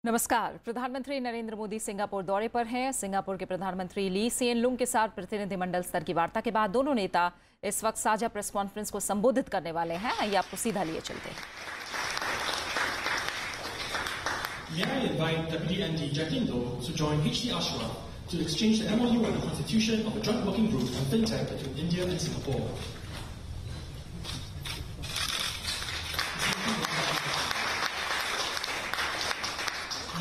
नमस्कार। प्रधानमंत्री नरेंद्र मोदी सिंगापुर दौरे पर हैं। सिंगापुर के प्रधानमंत्री हीसिएन लुंग के साथ प्रतिनिधिमंडल स्तर की वार्ता के बाद दोनों नेता इस वक्त साझा प्रेस कॉन्फ्रेंस को संबोधित करने वाले हैं। आइए आपको सीधा लिए चलते हैं। May I invite Deputy ND Jacqueline Loong to join HD Ashraf to exchange the MOU on the constitution of a joint working group on fintech between India and Singapore.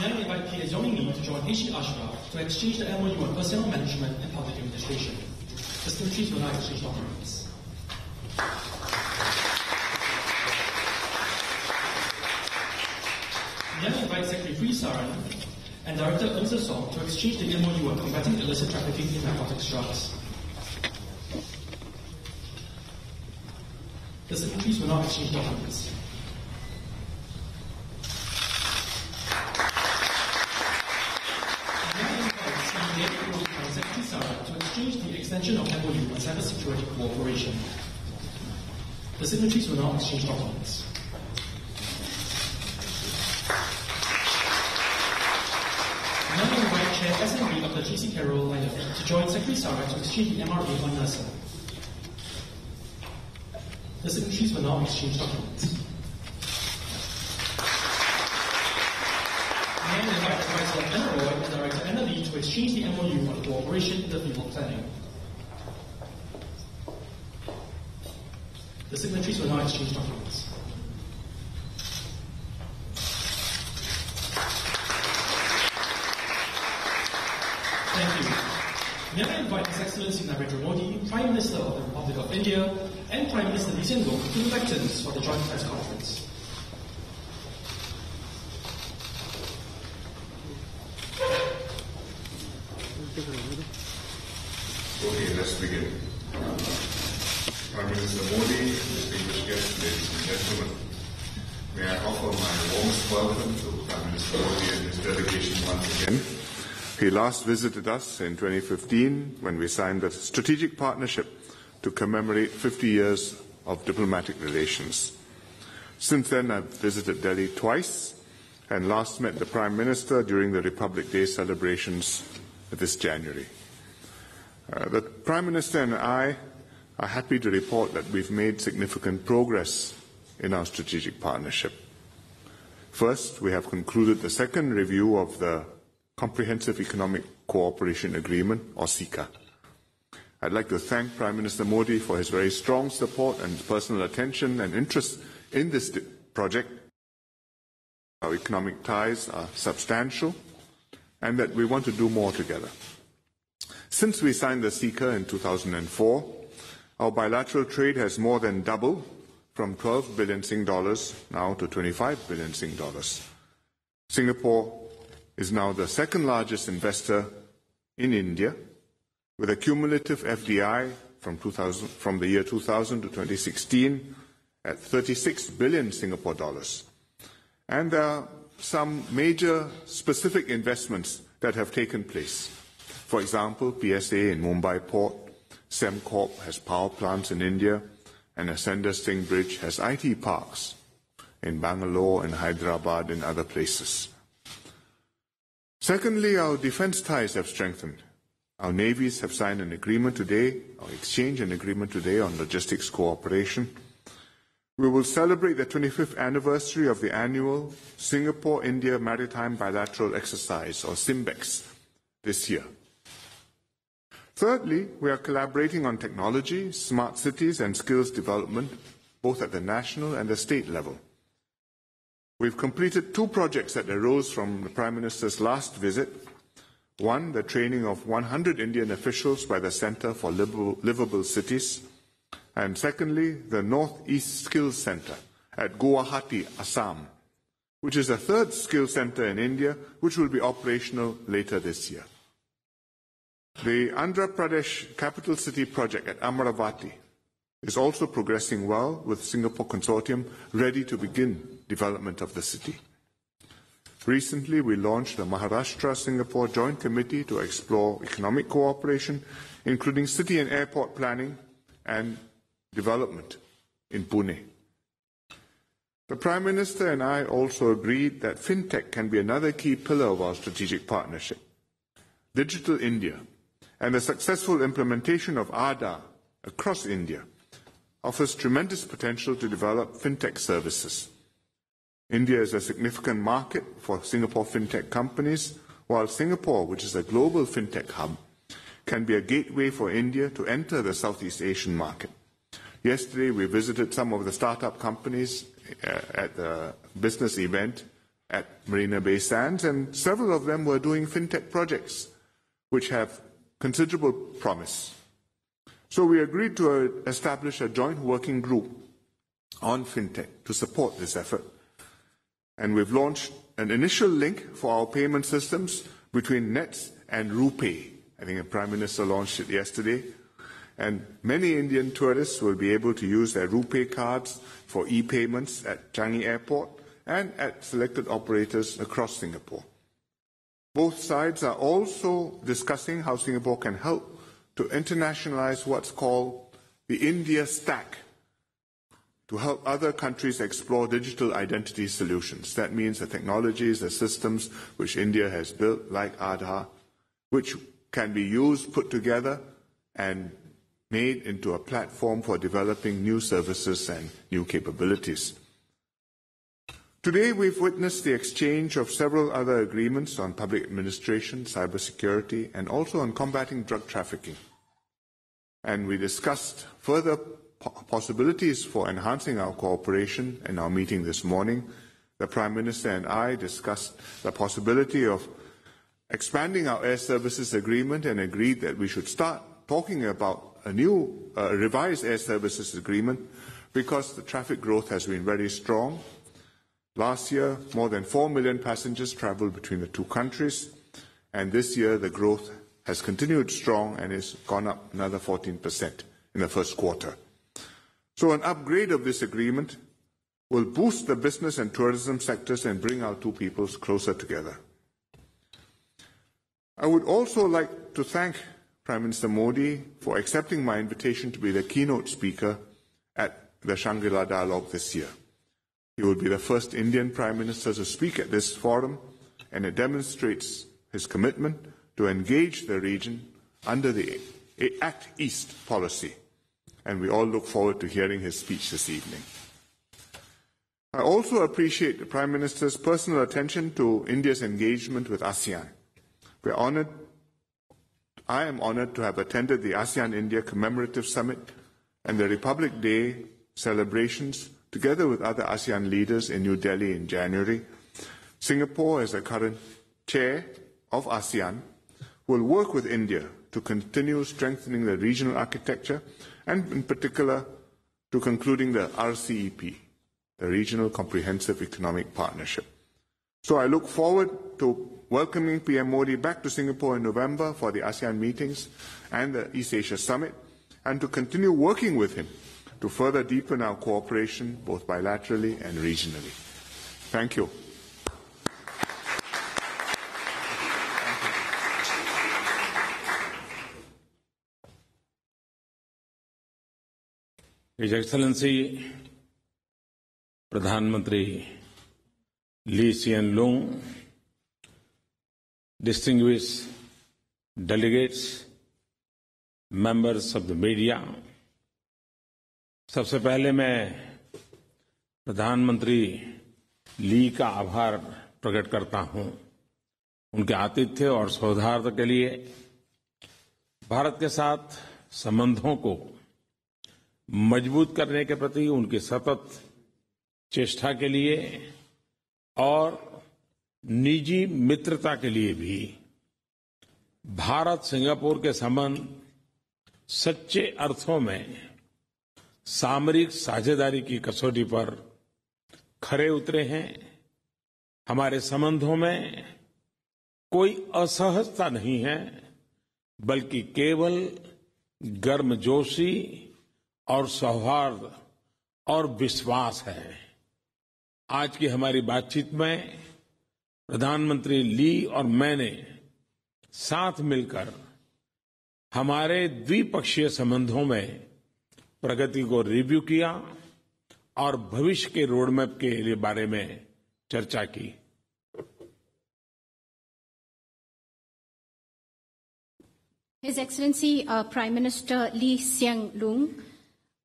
May I invite Pierre Yongyi to join HD Ashraf to exchange the MOU on personnel management and public administration. The signatories will now exchange documents. May I invite Secretary Hsein and Director Hsien to exchange the MOU on combating illicit trafficking in narcotics drugs. The signatories will now exchange documents. May I invite Secretary Hsein to exchange the extension of MOU on cybersecurity cooperation. The signatories will now exchange documents. Now I invite Chair SMB Dr. J.C. Carroll to join Secretary Sarah to exchange the MRA on nursing. The signatories will now exchange documents. Now I invite Director Anna Roy and Director Anna Lee to exchange the MOU on cooperation in the field of planning. The signatories will now exchange documents. Thank you. May I invite His Excellency Narendra Modi, Prime Minister of the Republic of India, and Prime Minister Hsien to the lecterns for the joint press conference. Okay, let's begin. Prime Minister Modi, distinguished guests, ladies and gentlemen, may I offer my warmest welcome to Prime Minister Modi and his delegation once again. He last visited us in 2015 when we signed the strategic partnership to commemorate 50 years of diplomatic relations. Since then, I've visited Delhi twice and last met the Prime Minister during the Republic Day celebrations this January. The Prime Minister and I are happy to report that we've made significant progress in our strategic partnership. First, we have concluded the second review of the Comprehensive Economic Cooperation Agreement, or CECA. I'd like to thank Prime Minister Modi for his very strong support and personal attention and interest in this project. Our economic ties are substantial and that we want to do more together. Since we signed the CECA in 2004, our bilateral trade has more than doubled from 12 billion Sing dollars now to 25 billion Sing dollars. Singapore is now the second largest investor in India, with a cumulative FDI from the year 2000 to 2016 at 36 billion Singapore dollars. And there are some major specific investments that have taken place. For example, PSA in Mumbai Port, Sembcorp has power plants in India, and Ascender Singh Bridge has IT parks in Bangalore and Hyderabad and other places. Secondly, our defense ties have strengthened. Our navies have signed an agreement today, or exchanged an agreement today on logistics cooperation. We will celebrate the 25th anniversary of the annual Singapore-India Maritime Bilateral Exercise, or SIMBEX, this year. Thirdly, we are collaborating on technology, smart cities and skills development, both at the national and the state level. We've completed two projects that arose from the Prime Minister's last visit. One, the training of 100 Indian officials by the Centre for Livable Cities. And secondly, the North-East Skills Centre at Guwahati, Assam, which is a third skills centre in India, which will be operational later this year. The Andhra Pradesh Capital City project at Amaravati is also progressing well, with Singapore Consortium ready to begin development of the city. Recently, we launched the Maharashtra-Singapore Joint Committee to explore economic cooperation, including city and airport planning and development in Pune. The Prime Minister and I also agreed that fintech can be another key pillar of our strategic partnership. Digital India and the successful implementation of Aadhaar across India offers tremendous potential to develop fintech services. India is a significant market for Singapore fintech companies, while Singapore, which is a global fintech hub, can be a gateway for India to enter the Southeast Asian market. Yesterday, we visited some of the startup companies at the business event at Marina Bay Sands, and several of them were doing fintech projects, which have considerable promise. So we agreed to establish a joint working group on fintech to support this effort. And we've launched an initial link for our payment systems between NETS and RuPay. I think the Prime Minister launched it yesterday. And many Indian tourists will be able to use their RuPay cards for e-payments at Changi Airport and at selected operators across Singapore. Both sides are also discussing how Singapore can help to internationalize what's called the India Stack, to help other countries explore digital identity solutions. That means the technologies, the systems which India has built, like Aadhaar, which can be used, put together, and made into a platform for developing new services and new capabilities. Today, we've witnessed the exchange of several other agreements on public administration, cybersecurity, and also on combating drug trafficking. And we discussed further possibilities for enhancing our cooperation in our meeting this morning. The Prime Minister and I discussed the possibility of expanding our air services agreement and agreed that we should start talking about a new revised air services agreement because the traffic growth has been very strong. Last year, more than 4 million passengers traveled between the two countries, and this year the growth has continued strong and has gone up another 14% in the first quarter. So an upgrade of this agreement will boost the business and tourism sectors and bring our two peoples closer together. I would also like to thank Prime Minister Modi for accepting my invitation to be the keynote speaker at the Shangri-La Dialogue this year. He will be the first Indian Prime Minister to speak at this forum, and it demonstrates his commitment to engage the region under the Act East policy. And we all look forward to hearing his speech this evening. I also appreciate the Prime Minister's personal attention to India's engagement with ASEAN. I am honored to have attended the ASEAN-India Commemorative Summit and the Republic Day celebrations together with other ASEAN leaders in New Delhi in January. Singapore, as the current chair of ASEAN, will work with India to continue strengthening the regional architecture and in particular to concluding the RCEP, the Regional Comprehensive Economic Partnership. So I look forward to welcoming PM Modi back to Singapore in November for the ASEAN meetings and the East Asia Summit, and to continue working with him to further deepen our cooperation both bilaterally and regionally. Thank you. His Excellency Pradhanmantri Hsien Loong, distinguished delegates, members of the media, सबसे पहले मैं प्रधानमंत्री ली का आभार प्रकट करता हूं उनके आतिथ्य और सौहार्द के लिए, भारत के साथ संबंधों को मजबूत करने के प्रति उनकी सतत चेष्टा के लिए और निजी मित्रता के लिए भी। भारत सिंगापुर के संबंध सच्चे अर्थों में सामरिक साझेदारी की कसौटी पर खरे उतरे हैं। हमारे संबंधों में कोई असहजता नहीं है, बल्कि केवल गर्मजोशी और सौहार्द और विश्वास है। आज की हमारी बातचीत में प्रधानमंत्री ली और मैंने साथ मिलकर हमारे द्विपक्षीय संबंधों में प्रगति को रिव्यू किया और भविष्य के रोडमैप के लिए बारे में चर्चा की। His Excellency Prime Minister Hsien,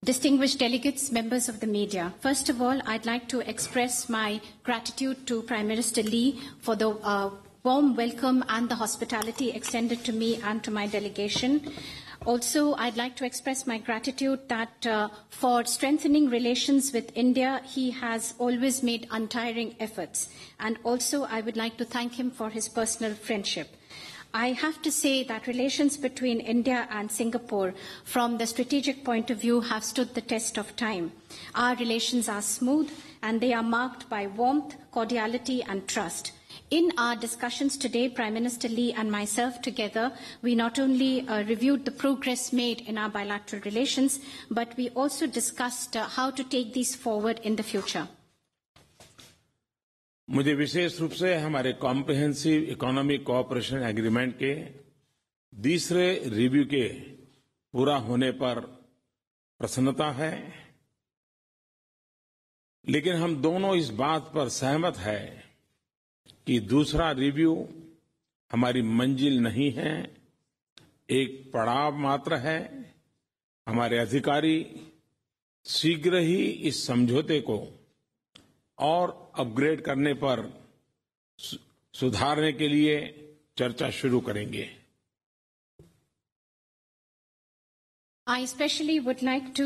distinguished delegates, members of the media. First of all, I'd like to express my gratitude to Prime Minister Lee for the warm welcome and the hospitality extended to me and to my delegation. Also, I'd like to express my gratitude that for strengthening relations with India, he has always made untiring efforts. And also, I would like to thank him for his personal friendship. I have to say that relations between India and Singapore, from the strategic point of view, have stood the test of time. Our relations are smooth and they are marked by warmth, cordiality and trust. In our discussions today, Prime Minister Lee and myself together, we not only reviewed the progress made in our bilateral relations, but we also discussed how to take these forward in the future. मुझे विशेष रूप से हमारे comprehensive economic cooperation agreement के दूसरे review के पूरा होने पर प्रसन्नता है, लेकिन हम दोनों इस बात पर सहमत हैं कि दूसरा रिव्यू हमारी मंजिल नहीं है, एक पड़ाव मात्र है। हमारे अधिकारी शीघ्र ही इस समझौते को और अपग्रेड करने पर सुधारने के लिए चर्चा शुरू करेंगे। I especially would like to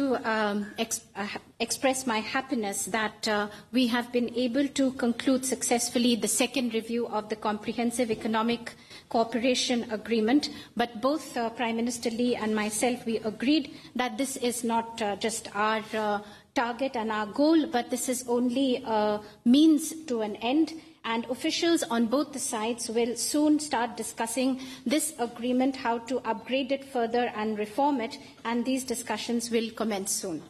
express my happiness that we have been able to conclude successfully the second review of the Comprehensive Economic Cooperation Agreement. But both Prime Minister Lee and myself, we agreed that this is not just our target and our goal, but this is only a means to an end. And officials on both the sides will soon start discussing this agreement, how to upgrade it further and reform it, and these discussions will commence soon.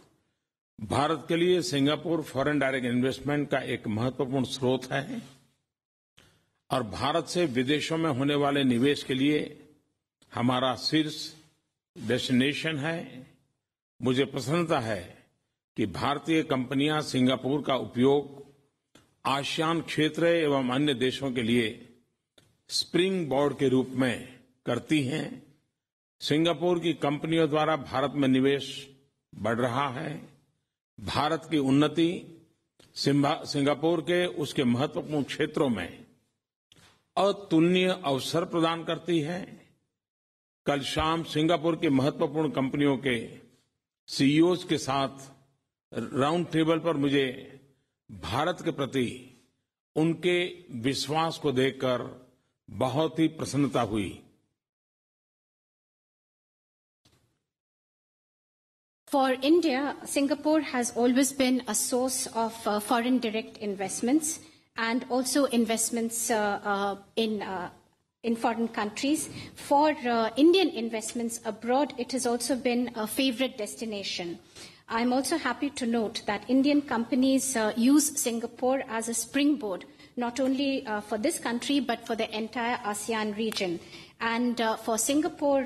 Bharat के लिए Singapore foreign direct investment का एक महत्वपूर्ण स्रोत है और भारत से विदेशों में होने वाले निवेश के लिए हमारा शीर्ष डेस्टिनेशन है। मुझे प्रसन्नता है कि भारतीय कंपनियां सिंगापुर का उपयोग आसियान क्षेत्र एवं अन्य देशों के लिए स्प्रिंग बोर्ड के रूप में करती हैं। सिंगापुर की कंपनियों द्वारा भारत में निवेश बढ़ रहा है। भारत की उन्नति सिंगापुर के उसके महत्वपूर्ण क्षेत्रों में अतुलनीय अवसर प्रदान करती है। कल शाम सिंगापुर की महत्वपूर्ण कंपनियों के सीईओज के साथ राउंड टेबल पर मुझे भारत के प्रति उनके विश्वास को देखकर बहुत ही प्रसन्नता हुई। For India, Singapore has always been a source of foreign direct investments and also investments in foreign countries. For Indian investments abroad, it has also been a favorite destination. I'm also happy to note that Indian companies use Singapore as a springboard, not only for this country, but for the entire ASEAN region. And for Singapore,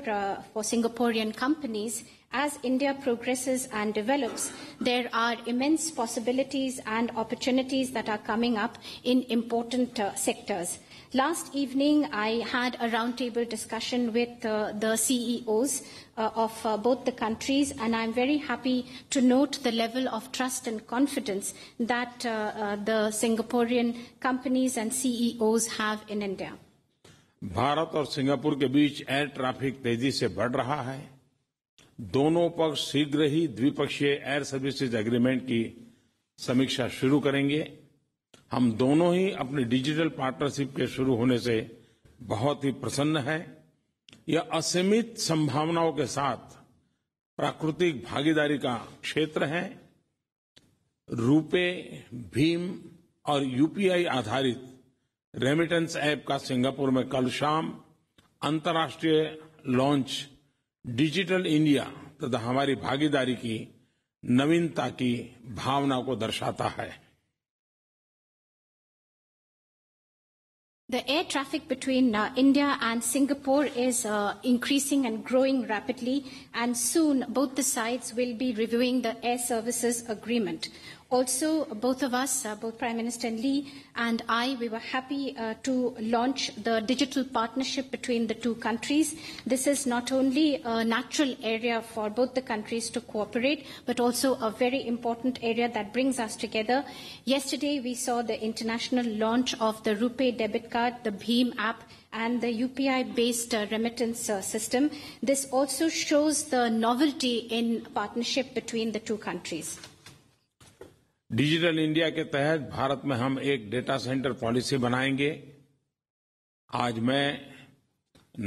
for Singaporean companies, as India progresses and develops, there are immense possibilities and opportunities that are coming up in important sectors. Last evening, I had a roundtable discussion with the CEOs of both the countries, and I'm very happy to note the level of trust and confidence that the Singaporean companies and CEOs have in India. Bharat और Singapore के बीच air traffic तेजी से बढ़ रहा है। दोनों पक्ष शीघ्र ही द्विपक्षीय एयर सर्विसेज एग्रीमेंट की समीक्षा शुरू करेंगे। हम दोनों ही अपनी डिजिटल पार्टनरशिप के शुरू होने से बहुत ही प्रसन्न हैं। यह असीमित संभावनाओं के साथ प्राकृतिक भागीदारी का क्षेत्र है। रुपे, भीम और यूपीआई आधारित रेमिटेंस ऐप का सिंगापुर में कल शाम अंतर्राष्ट्रीय लॉन्च डिजिटल इंडिया तथा हमारी भागीदारी की नवीनता की भावना को दर्शाता है। The air traffic between India and Singapore is increasing and growing rapidly, and soon both the sides will be reviewing the air services agreement. Also, both of us, both Prime Minister Lee and I, we were happy to launch the digital partnership between the two countries. This is not only a natural area for both the countries to cooperate, but also a very important area that brings us together. Yesterday, we saw the international launch of the RuPay debit card, the Bheem app, and the UPI-based remittance system. This also shows the novelty in partnership between the two countries. Digital India के तहत भारत में हम एक data centre policy बनाएंगे। आज मैं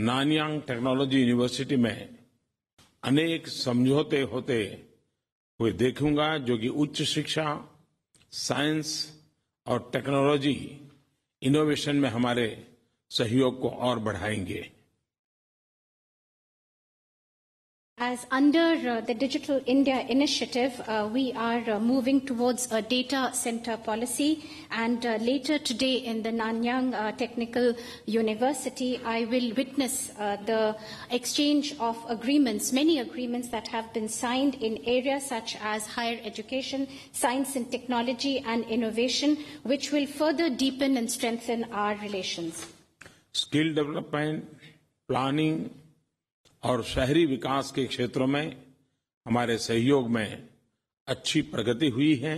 Nanyang technology university में अनेक समझौते होते हुए देखूंगा जो कि उच्च शिक्षा, साइंस और टेक्नोलॉजी इनोवेशन में हमारे सहयोग को और बढ़ाएंगे। As under the Digital India initiative, we are moving towards a data center policy, and later today in the Nanyang Technical University, I will witness the exchange of agreements, many agreements that have been signed in areas such as higher education, science and technology and innovation, which will further deepen and strengthen our relations. Skill development, planning, और शहरी विकास के क्षेत्रों में हमारे सहयोग में अच्छी प्रगति हुई है।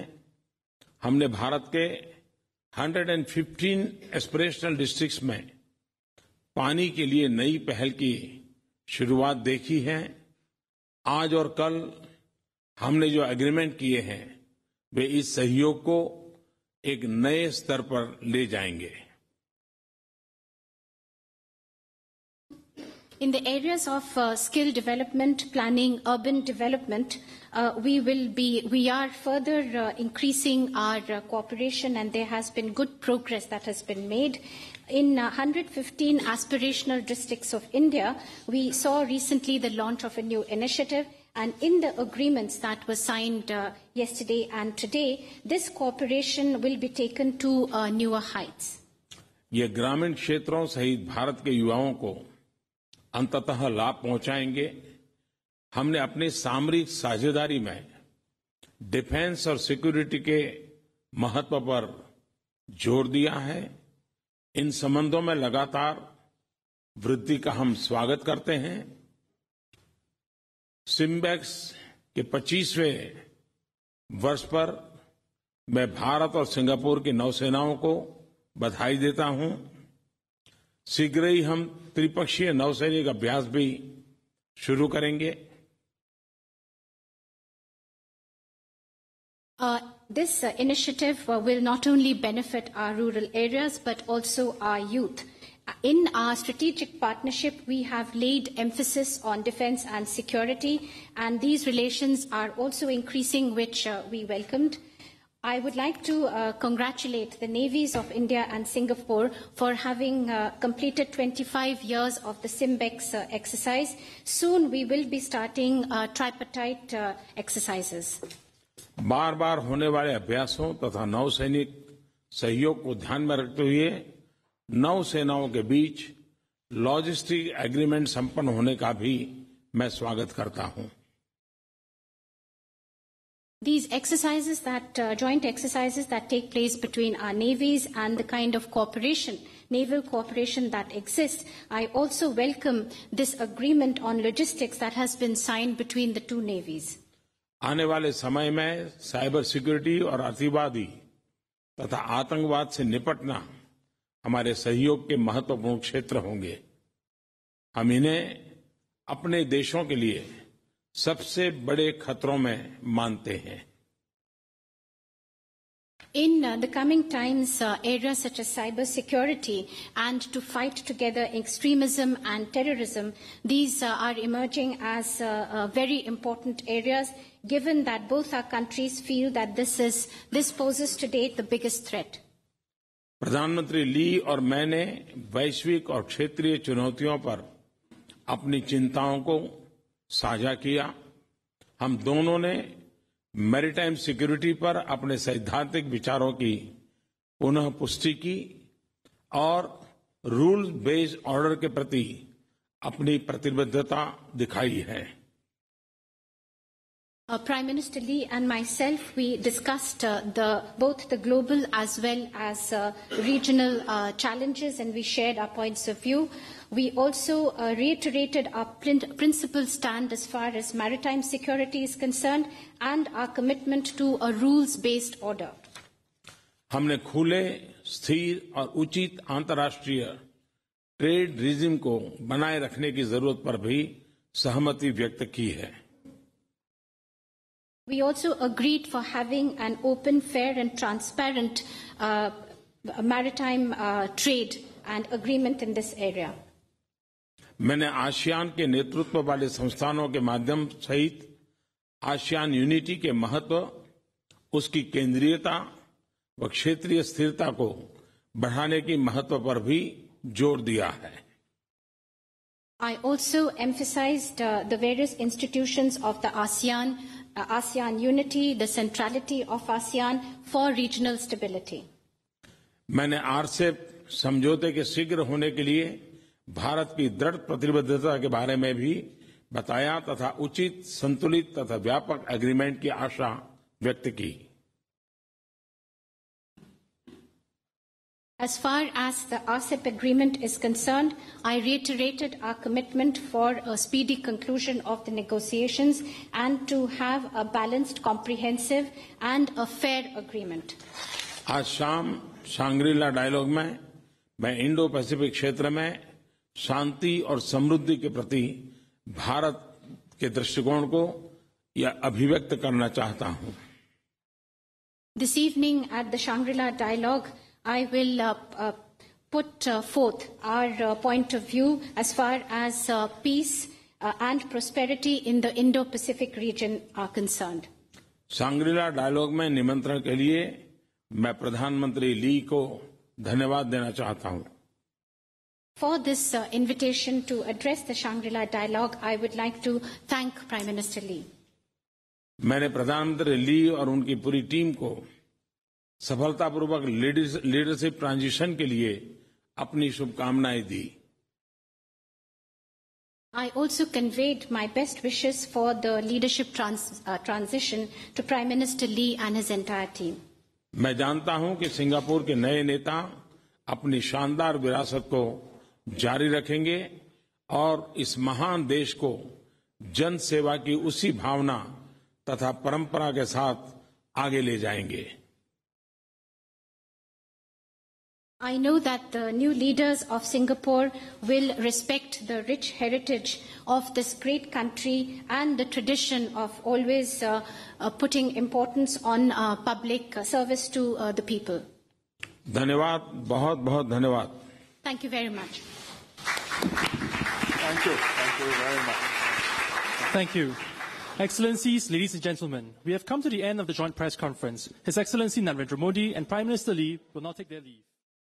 हमने भारत के 115 एस्पिरेशनल डिस्ट्रिक्ट्स में पानी के लिए नई पहल की शुरुआत देखी है। आज और कल हमने जो एग्रीमेंट किए हैं वे इस सहयोग को एक नए स्तर पर ले जाएंगे। In the areas of skill development, planning, urban development, we are further increasing our cooperation, and there has been good progress that has been made. In 115 aspirational districts of India, we saw recently the launch of a new initiative, and in the agreements that were signed yesterday and today, this cooperation will be taken to newer heights. ये ग्रामीण क्षेत्रों सहित भारत के युवाओं को अंततः लाभ पहुंचाएंगे। हमने अपनी सामरिक साझेदारी में डिफेंस और सिक्योरिटी के महत्व पर जोर दिया है। इन संबंधों में लगातार वृद्धि का हम स्वागत करते हैं। सिम्बेक्स के 25वें वर्ष पर मैं भारत और सिंगापुर की नौसेनाओं को बधाई देता हूं। शीघ्र ही हम त्रिपक्षीय नौसैनिक अभ्यास भी शुरू करेंगे। This initiative will not only benefit our rural areas but also our youth. In our strategic partnership, we have laid emphasis on defense and security, and these relations are also increasing, which we welcomed. I would like to congratulate the navies of India and Singapore for having completed 25 years of the SIMBEX exercise. Soon we will be starting tripartite exercises. बार बार होने वाले अभ्यासों तथा नौसैनिक सहयोग को ध्यान में रखते हुए नौसेनाओं के बीच लॉजिस्टिक एग्रीमेंट संपन्न होने का भी मैं स्वागत करता हूं। These exercises joint exercises that take place between our navies and the kind of cooperation, naval cooperation that exists, I also welcome this agreement on logistics that has been signed between the two navies. आने वाले समय में cyber security और अतिवादी तथा आतंकवाद से निपटना हमारे सहयोग के महत्वपूर्ण क्षेत्र होंगे। हम इन्हें अपने देशों के लिए सबसे बड़े खतरों में मानते हैं। In the coming times, areas such as cyber security and to fight together extremism and terrorism, these are emerging as very important areas, given that both our countries feel that this poses today the biggest threat. प्रधानमंत्री ली और मैंने वैश्विक और क्षेत्रीय चुनौतियों पर अपनी चिंताओं को साझा किया। हम दोनों ने मैरीटाइम सिक्योरिटी पर अपने सैद्धांतिक विचारों की पुनः पुष्टि की और रूल बेस्ड ऑर्डर के प्रति अपनी प्रतिबद्धता दिखाई है। Prime Minister Lee and myself, we discussed both the global as well as regional challenges, and we shared our points of view. We also reiterated our principled stand as far as maritime security is concerned and our commitment to a rules-based order. हमने खुले, स्थिर और उचित अंतर्राष्ट्रीय trade regime को बनाए रखने की जरूरत पर भी सहमति व्यक्त की है. We also agreed for having an open, fair and transparent maritime trade and agreement in this area. मैंने आसियान के नेतृत्व वाले संस्थानों के माध्यम सहित आसियान यूनिटी के महत्व, उसकी केंद्रीयता व क्षेत्रीय स्थिरता को बढ़ाने की महत्व पर भी जोर दिया है. I also emphasized the various institutions of the ASEAN unity, the centrality of ASEAN for regional stability. मैंने आरसेप समझौते के शीघ्र होने के लिए भारत की दृढ़ प्रतिबद्धता के बारे में भी बताया तथा उचित, संतुलित तथा व्यापक एग्रीमेंट की आशा व्यक्त की. As far as the RCEP agreement is concerned, I reiterated our commitment for a speedy conclusion of the negotiations and to have a balanced, comprehensive and a fair agreement. आज शाम शांग्रीला डायलॉग में मैं Indo Pacific क्षेत्र में शांति और समृद्धि के प्रति भारत के दृष्टिकोण को यह अभिव्यक्त करना चाहता हूं. This evening at the Shangri-La Dialogue, I will put forth our point of view as far as peace and prosperity in the Indo-Pacific region are concerned. Shangri-La dialogue में निमंत्रण के लिए मैं प्रधानमंत्री ली को धन्यवाद देना चाहता हूं. For this invitation to address the Shangri-La Dialogue, I would like to thank Prime Minister Lee. मैंने प्रधानमंत्री ली और उनकी पूरी टीम को सफलतापूर्वक लीडरशिप ट्रांजिशन के लिए अपनी शुभकामनाएं दी. I also conveyed my best wishes for the leadership transition to Prime Minister Lee and his entire team. मैं जानता हूं कि सिंगापुर के नए नेता अपनी शानदार विरासत को जारी रखेंगे और इस महान देश को जन सेवा की उसी भावना तथा परंपरा के साथ आगे ले जाएंगे. I know that the new leaders of Singapore will respect the rich heritage of this great country and the tradition of always putting importance on public service to the people. धन्यवाद, बहुत बहुत धन्यवाद. Thank you very much. Thank you. Thank you very much. Thank you. Excellencies, ladies and gentlemen, we have come to the end of the joint press conference. His Excellency Narendra Modi and Prime Minister Lee will now take their leave.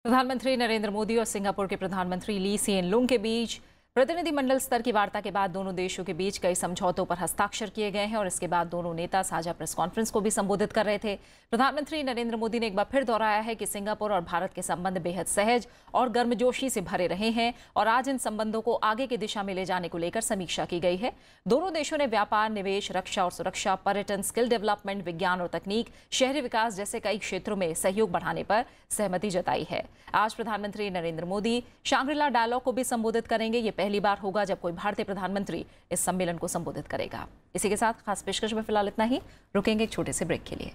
प्रधानमंत्री नरेंद्र मोदी और Singapore के प्रधानमंत्री ली सिएन लुंग के बीच प्रतिनिधिमंडल स्तर की वार्ता के बाद दोनों देशों के बीच कई समझौतों पर हस्ताक्षर किए गए हैं और इसके बाद दोनों नेता साझा प्रेस कॉन्फ्रेंस को भी संबोधित कर रहे थे. प्रधानमंत्री नरेंद्र मोदी ने एक बार फिर दोहराया है कि सिंगापुर और भारत के संबंध बेहद सहज और गर्मजोशी से भरे रहे हैं और आज इन संबंधों को आगे की दिशा में ले जाने को लेकर समीक्षा की गई है. दोनों देशों ने व्यापार, निवेश, रक्षा और सुरक्षा, पर्यटन, स्किल डेवलपमेंट, विज्ञान और तकनीक, शहरी विकास जैसे कई क्षेत्रों में सहयोग बढ़ाने पर सहमति जताई है. आज प्रधानमंत्री नरेंद्र मोदी शांग्री-ला डायलॉग को भी संबोधित करेंगे. ये पहली बार होगा जब कोई भारतीय प्रधानमंत्री इस सम्मेलन को संबोधित करेगा. इसी के साथ खास पेशकश में फिलहाल इतना ही. रुकेंगे एक छोटे से ब्रेक के लिए.